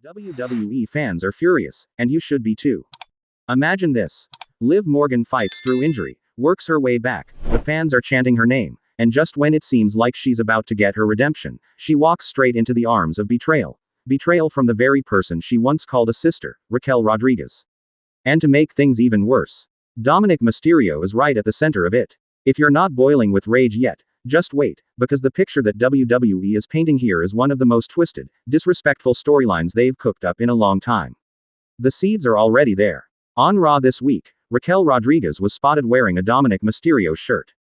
WWE fans are furious, and you should be too. Imagine this. Liv Morgan fights through injury, works her way back, the fans are chanting her name, and just when it seems like she's about to get her redemption, she walks straight into the arms of betrayal. Betrayal from the very person she once called a sister, Raquel Rodriguez. And to make things even worse, Dominik Mysterio is right at the center of it. If you're not boiling with rage yet, just wait, because the picture that WWE is painting here is one of the most twisted, disrespectful storylines they've cooked up in a long time. The seeds are already there. On Raw this week, Raquel Rodriguez was spotted wearing a Dominik Mysterio shirt.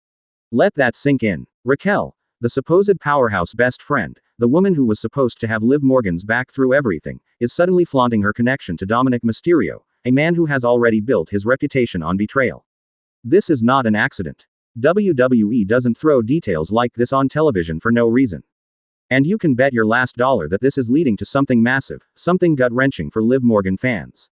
Let that sink in. Raquel, the supposed powerhouse best friend, the woman who was supposed to have Liv Morgan's back through everything, is suddenly flaunting her connection to Dominik Mysterio, a man who has already built his reputation on betrayal. This is not an accident. WWE doesn't throw details like this on television for no reason. And you can bet your last dollar that this is leading to something massive, something gut-wrenching for Liv Morgan fans.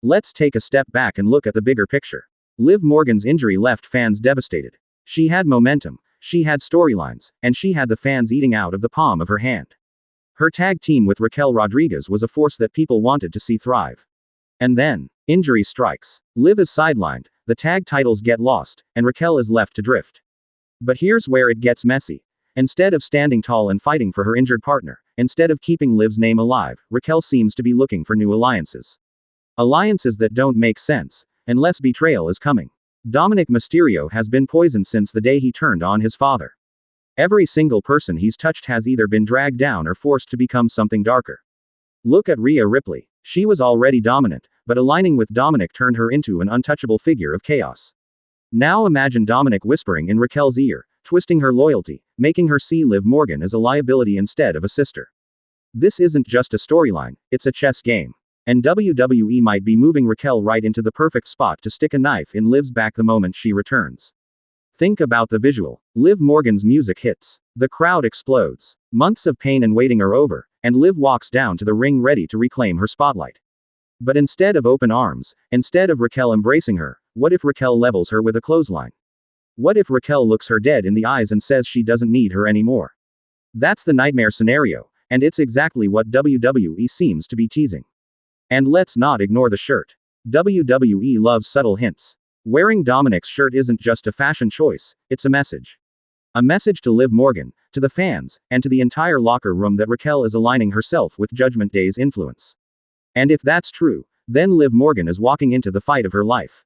Let's take a step back and look at the bigger picture. Liv Morgan's injury left fans devastated. She had momentum, she had storylines, and she had the fans eating out of the palm of her hand. Her tag team with Raquel Rodriguez was a force that people wanted to see thrive. And then, injury strikes. Liv is sidelined, the tag titles get lost, and Raquel is left to drift. But here's where it gets messy. Instead of standing tall and fighting for her injured partner, instead of keeping Liv's name alive, Raquel seems to be looking for new alliances. Alliances that don't make sense, unless betrayal is coming. Dominik Mysterio has been poisoned since the day he turned on his father. Every single person he's touched has either been dragged down or forced to become something darker. Look at Rhea Ripley. She was already dominant, but aligning with Dominik turned her into an untouchable figure of chaos. Now imagine Dominik whispering in Raquel's ear, twisting her loyalty, making her see Liv Morgan as a liability instead of a sister. This isn't just a storyline, it's a chess game. And WWE might be moving Raquel right into the perfect spot to stick a knife in Liv's back the moment she returns. Think about the visual. Liv Morgan's music hits. The crowd explodes. Months of pain and waiting are over, and Liv walks down to the ring ready to reclaim her spotlight. But instead of open arms, instead of Raquel embracing her, what if Raquel levels her with a clothesline? What if Raquel looks her dead in the eyes and says she doesn't need her anymore? That's the nightmare scenario, and it's exactly what WWE seems to be teasing. And let's not ignore the shirt. WWE loves subtle hints. Wearing Dominik's shirt isn't just a fashion choice, it's a message. A message to Liv Morgan, to the fans, and to the entire locker room that Raquel is aligning herself with Judgment Day's influence. And if that's true, then Liv Morgan is walking into the fight of her life.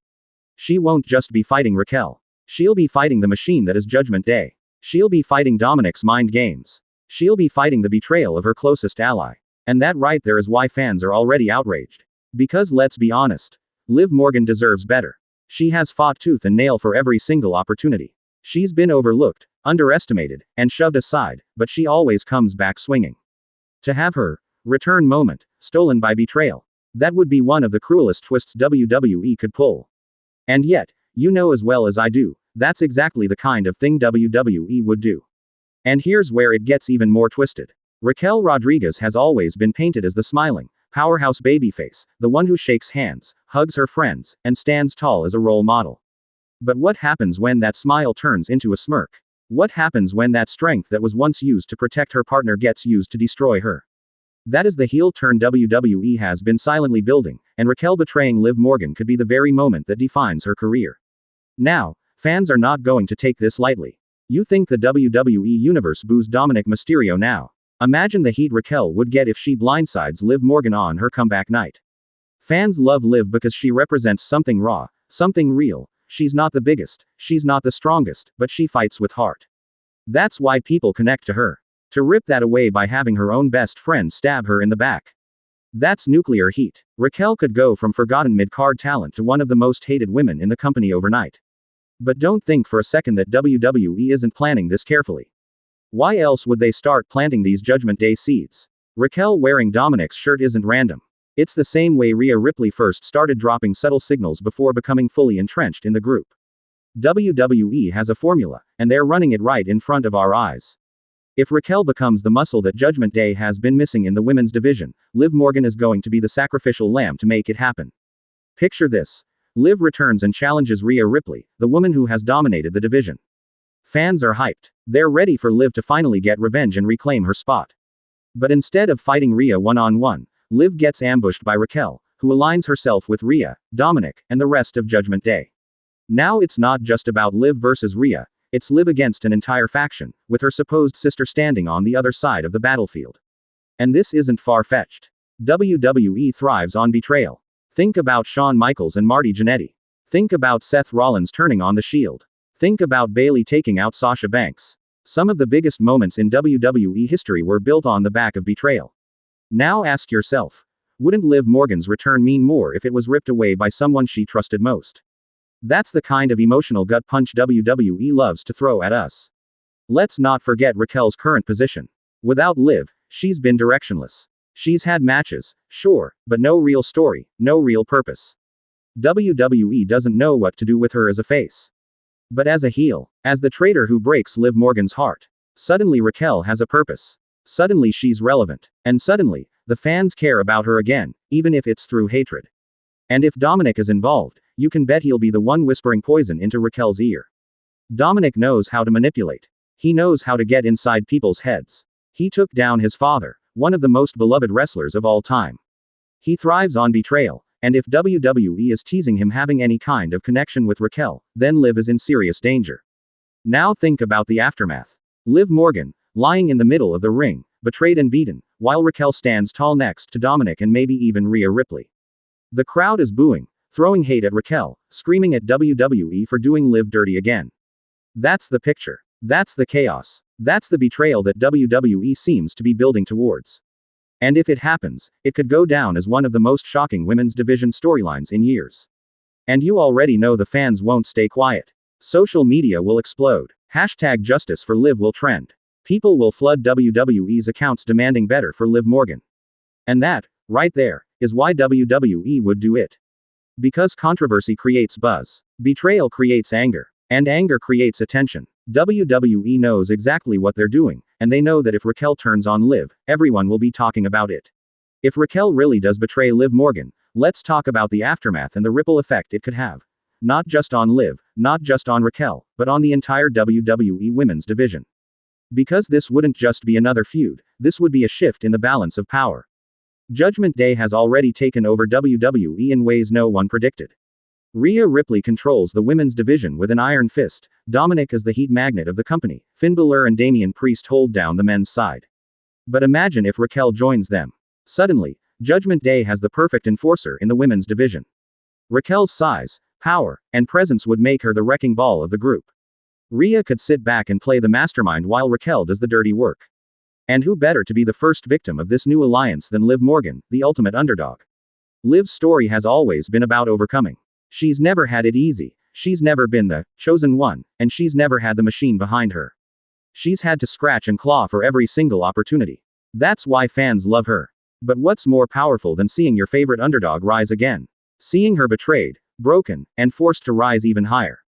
She won't just be fighting Raquel. She'll be fighting the machine that is Judgment Day. She'll be fighting Dominik's mind games. She'll be fighting the betrayal of her closest ally. And that right there is why fans are already outraged. Because let's be honest, Liv Morgan deserves better. She has fought tooth and nail for every single opportunity. She's been overlooked, underestimated, and shoved aside, but she always comes back swinging. To have her return moment stolen by betrayal, that would be one of the cruelest twists WWE could pull. And yet, you know as well as I do, that's exactly the kind of thing WWE would do. And here's where it gets even more twisted. Raquel Rodriguez has always been painted as the smiling, powerhouse babyface, the one who shakes hands, hugs her friends, and stands tall as a role model. But what happens when that smile turns into a smirk? What happens when that strength that was once used to protect her partner gets used to destroy her? That is the heel turn WWE has been silently building, and Raquel betraying Liv Morgan could be the very moment that defines her career. Now, fans are not going to take this lightly. You think the WWE Universe boos Dominik Mysterio now? Imagine the heat Raquel would get if she blindsides Liv Morgan on her comeback night. Fans love Liv because she represents something raw, something real. She's not the biggest, she's not the strongest, but she fights with heart. That's why people connect to her. To rip that away by having her own best friend stab her in the back. That's nuclear heat. Raquel could go from forgotten mid-card talent to one of the most hated women in the company overnight. But don't think for a second that WWE isn't planning this carefully. Why else would they start planting these Judgment Day seeds? Raquel wearing Dominik's shirt isn't random. It's the same way Rhea Ripley first started dropping subtle signals before becoming fully entrenched in the group. WWE has a formula, and they're running it right in front of our eyes. If Raquel becomes the muscle that Judgment Day has been missing in the women's division, Liv Morgan is going to be the sacrificial lamb to make it happen. Picture this. Liv returns and challenges Rhea Ripley, the woman who has dominated the division. Fans are hyped. They're ready for Liv to finally get revenge and reclaim her spot. But instead of fighting Rhea one-on-one, Liv gets ambushed by Raquel, who aligns herself with Rhea, Dominik, and the rest of Judgment Day. Now it's not just about Liv versus Rhea, it's Liv against an entire faction, with her supposed sister standing on the other side of the battlefield. And this isn't far-fetched. WWE thrives on betrayal. Think about Shawn Michaels and Marty Jannetty. Think about Seth Rollins turning on the Shield. Think about Bayley taking out Sasha Banks. Some of the biggest moments in WWE history were built on the back of betrayal. Now ask yourself, wouldn't Liv Morgan's return mean more if it was ripped away by someone she trusted most? That's the kind of emotional gut punch WWE loves to throw at us. Let's not forget Raquel's current position. Without Liv, she's been directionless. She's had matches, sure, but no real story, no real purpose. WWE doesn't know what to do with her as a face. But as a heel, as the traitor who breaks Liv Morgan's heart, suddenly Raquel has a purpose. Suddenly she's relevant. And suddenly, the fans care about her again, even if it's through hatred. And if Dominik is involved, you can bet he'll be the one whispering poison into Raquel's ear. Dominik knows how to manipulate. He knows how to get inside people's heads. He took down his father, one of the most beloved wrestlers of all time. He thrives on betrayal, and if WWE is teasing him having any kind of connection with Raquel, then Liv is in serious danger. Now think about the aftermath. Liv Morgan, lying in the middle of the ring, betrayed and beaten, while Raquel stands tall next to Dominik and maybe even Rhea Ripley. The crowd is booing, throwing hate at Raquel, screaming at WWE for doing Liv dirty again. That's the picture. That's the chaos. That's the betrayal that WWE seems to be building towards. And if it happens, it could go down as one of the most shocking women's division storylines in years. And you already know the fans won't stay quiet. Social media will explode. Hashtag justice for Liv will trend. People will flood WWE's accounts demanding better for Liv Morgan. And that, right there, is why WWE would do it. Because controversy creates buzz. Betrayal creates anger. And anger creates attention. WWE knows exactly what they're doing, and they know that if Raquel turns on Liv, everyone will be talking about it. If Raquel really does betray Liv Morgan, let's talk about the aftermath and the ripple effect it could have. Not just on Liv, not just on Raquel, but on the entire WWE women's division. Because this wouldn't just be another feud, this would be a shift in the balance of power. Judgment Day has already taken over WWE in ways no one predicted. Rhea Ripley controls the women's division with an iron fist, Dominik is the heat magnet of the company, Finn Balor and Damian Priest hold down the men's side. But imagine if Raquel joins them. Suddenly, Judgment Day has the perfect enforcer in the women's division. Raquel's size, power, and presence would make her the wrecking ball of the group. Rhea could sit back and play the mastermind while Raquel does the dirty work. And who better to be the first victim of this new alliance than Liv Morgan, the ultimate underdog? Liv's story has always been about overcoming. She's never had it easy, she's never been the chosen one, and she's never had the machine behind her. She's had to scratch and claw for every single opportunity. That's why fans love her. But what's more powerful than seeing your favorite underdog rise again? Seeing her betrayed, broken, and forced to rise even higher.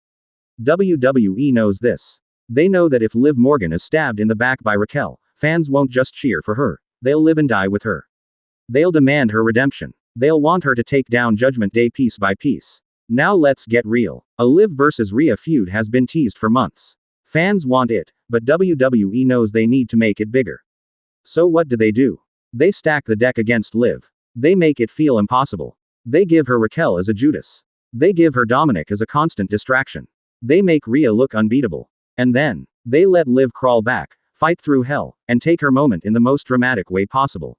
WWE knows this. They know that if Liv Morgan is stabbed in the back by Raquel, fans won't just cheer for her, they'll live and die with her. They'll demand her redemption. They'll want her to take down Judgment Day piece by piece. Now let's get real. A Liv versus Rhea feud has been teased for months. Fans want it, but WWE knows they need to make it bigger. So what do? They stack the deck against Liv. They make it feel impossible. They give her Raquel as a Judas. They give her Dominik as a constant distraction. They make Rhea look unbeatable. And then, they let Liv crawl back, fight through hell, and take her moment in the most dramatic way possible.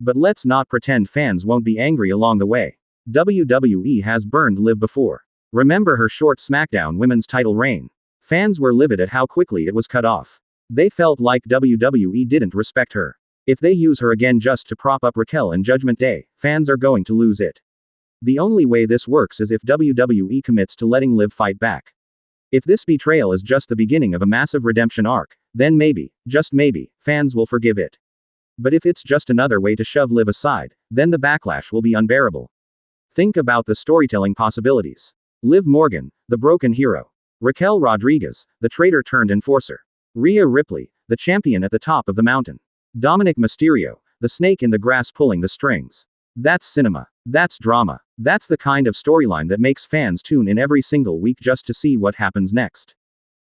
But let's not pretend fans won't be angry along the way. WWE has burned Liv before. Remember her short SmackDown women's title reign? Fans were livid at how quickly it was cut off. They felt like WWE didn't respect her. If they use her again just to prop up Raquel and Judgment Day, fans are going to lose it. The only way this works is if WWE commits to letting Liv fight back. If this betrayal is just the beginning of a massive redemption arc, then maybe, just maybe, fans will forgive it. But if it's just another way to shove Liv aside, then the backlash will be unbearable. Think about the storytelling possibilities. Liv Morgan, the broken hero. Raquel Rodriguez, the traitor turned enforcer. Rhea Ripley, the champion at the top of the mountain. Dominik Mysterio, the snake in the grass pulling the strings. That's cinema. That's drama. That's the kind of storyline that makes fans tune in every single week just to see what happens next.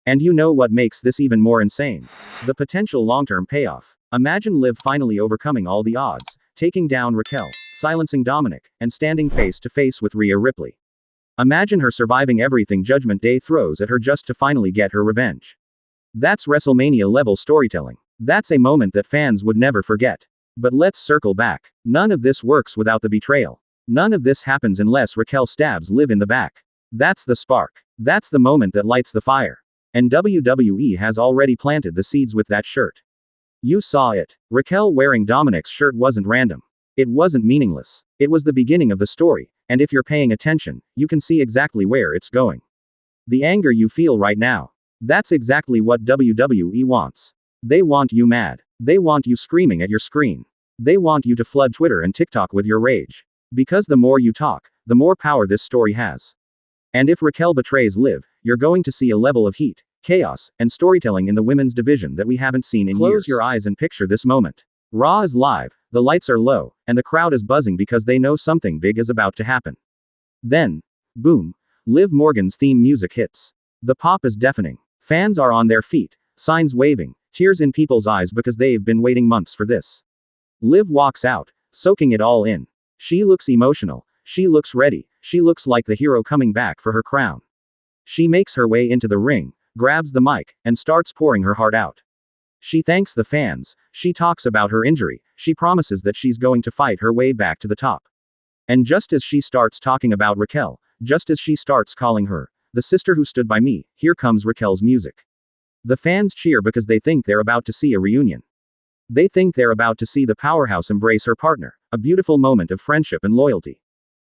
And you know what makes this even more insane? The potential long-term payoff. Imagine Liv finally overcoming all the odds, taking down Raquel, silencing Dominik, and standing face to face with Rhea Ripley. Imagine her surviving everything Judgment Day throws at her just to finally get her revenge. That's WrestleMania-level storytelling. That's a moment that fans would never forget. But let's circle back. None of this works without the betrayal. None of this happens unless Raquel stabs Liv in the back. That's the spark. That's the moment that lights the fire. And WWE has already planted the seeds with that shirt. You saw it. Raquel wearing Dominik's shirt wasn't random. It wasn't meaningless. It was the beginning of the story, and if you're paying attention, you can see exactly where it's going. The anger you feel right now. That's exactly what WWE wants. They want you mad. They want you screaming at your screen. They want you to flood Twitter and TikTok with your rage. Because the more you talk, the more power this story has. And if Raquel betrays Liv, you're going to see a level of heat, chaos, and storytelling in the women's division that we haven't seen in years. Close your eyes and picture this moment. Raw is live, the lights are low, and the crowd is buzzing because they know something big is about to happen. Then, boom, Liv Morgan's theme music hits. The pop is deafening. Fans are on their feet, signs waving, tears in people's eyes because they've been waiting months for this. Liv walks out, soaking it all in. She looks emotional, she looks ready, she looks like the hero coming back for her crown. She makes her way into the ring, grabs the mic, and starts pouring her heart out. She thanks the fans, she talks about her injury, she promises that she's going to fight her way back to the top. And just as she starts talking about Raquel, just as she starts calling her, the sister who stood by me, here comes Raquel's music. The fans cheer because they think they're about to see a reunion. They think they're about to see the powerhouse embrace her partner, a beautiful moment of friendship and loyalty.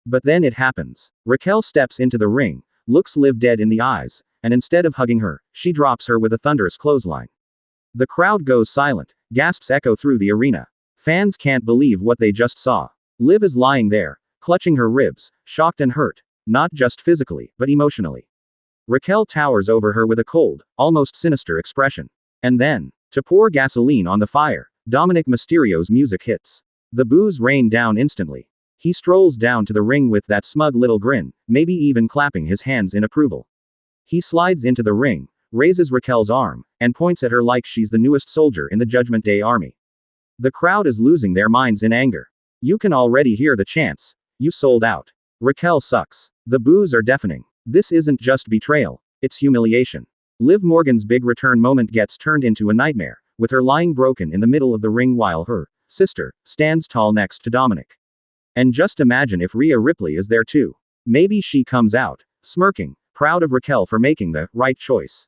But then it happens. Raquel steps into the ring, looks Liv dead in the eyes, and instead of hugging her, she drops her with a thunderous clothesline. The crowd goes silent, gasps echo through the arena. Fans can't believe what they just saw. Liv is lying there, clutching her ribs, shocked and hurt, not just physically, but emotionally. Raquel towers over her with a cold, almost sinister expression. And then, to pour gasoline on the fire, Dominik Mysterio's music hits. The boos rain down instantly. He strolls down to the ring with that smug little grin, maybe even clapping his hands in approval. He slides into the ring, raises Raquel's arm, and points at her like she's the newest soldier in the Judgment Day army. The crowd is losing their minds in anger. You can already hear the chants. You sold out. Raquel sucks. The boos are deafening. This isn't just betrayal, it's humiliation. Liv Morgan's big return moment gets turned into a nightmare, with her lying broken in the middle of the ring while her sister stands tall next to Dominik. And just imagine if Rhea Ripley is there too. Maybe she comes out, smirking, proud of Raquel for making the right choice.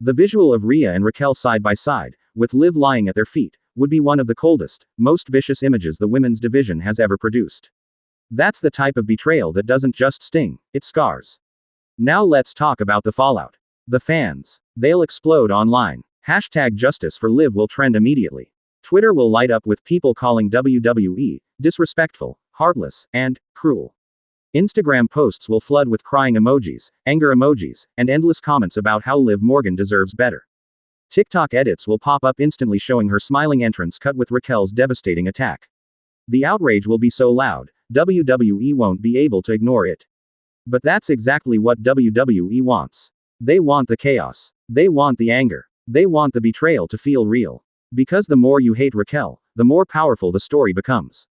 The visual of Rhea and Raquel side by side, with Liv lying at their feet, would be one of the coldest, most vicious images the women's division has ever produced. That's the type of betrayal that doesn't just sting, it scars. Now let's talk about the fallout. The fans. They'll explode online. Hashtag justice for Liv will trend immediately. Twitter will light up with people calling WWE disrespectful, heartless, and cruel. Instagram posts will flood with crying emojis, anger emojis, and endless comments about how Liv Morgan deserves better. TikTok edits will pop up instantly showing her smiling entrance cut with Raquel's devastating attack. The outrage will be so loud, WWE won't be able to ignore it. But that's exactly what WWE wants. They want the chaos. They want the anger. They want the betrayal to feel real. Because the more you hate Raquel, the more powerful the story becomes.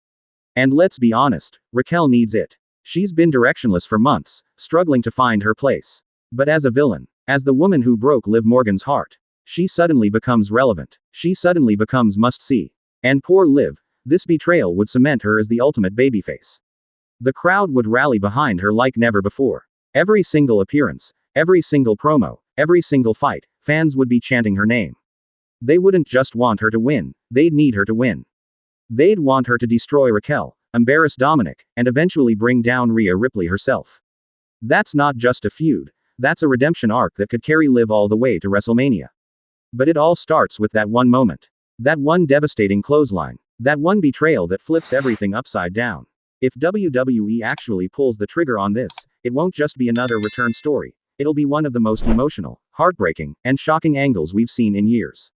And let's be honest, Raquel needs it. She's been directionless for months, struggling to find her place. But as a villain, as the woman who broke Liv Morgan's heart, she suddenly becomes relevant. She suddenly becomes must-see. And poor Liv, this betrayal would cement her as the ultimate babyface. The crowd would rally behind her like never before. Every single appearance, every single promo, every single fight, fans would be chanting her name. They wouldn't just want her to win, they'd need her to win. They'd want her to destroy Raquel, embarrass Dominik, and eventually bring down Rhea Ripley herself. That's not just a feud, that's a redemption arc that could carry Liv all the way to WrestleMania. But it all starts with that one moment. That one devastating clothesline. That one betrayal that flips everything upside down. If WWE actually pulls the trigger on this, it won't just be another return story. It'll be one of the most emotional, heartbreaking, and shocking angles we've seen in years.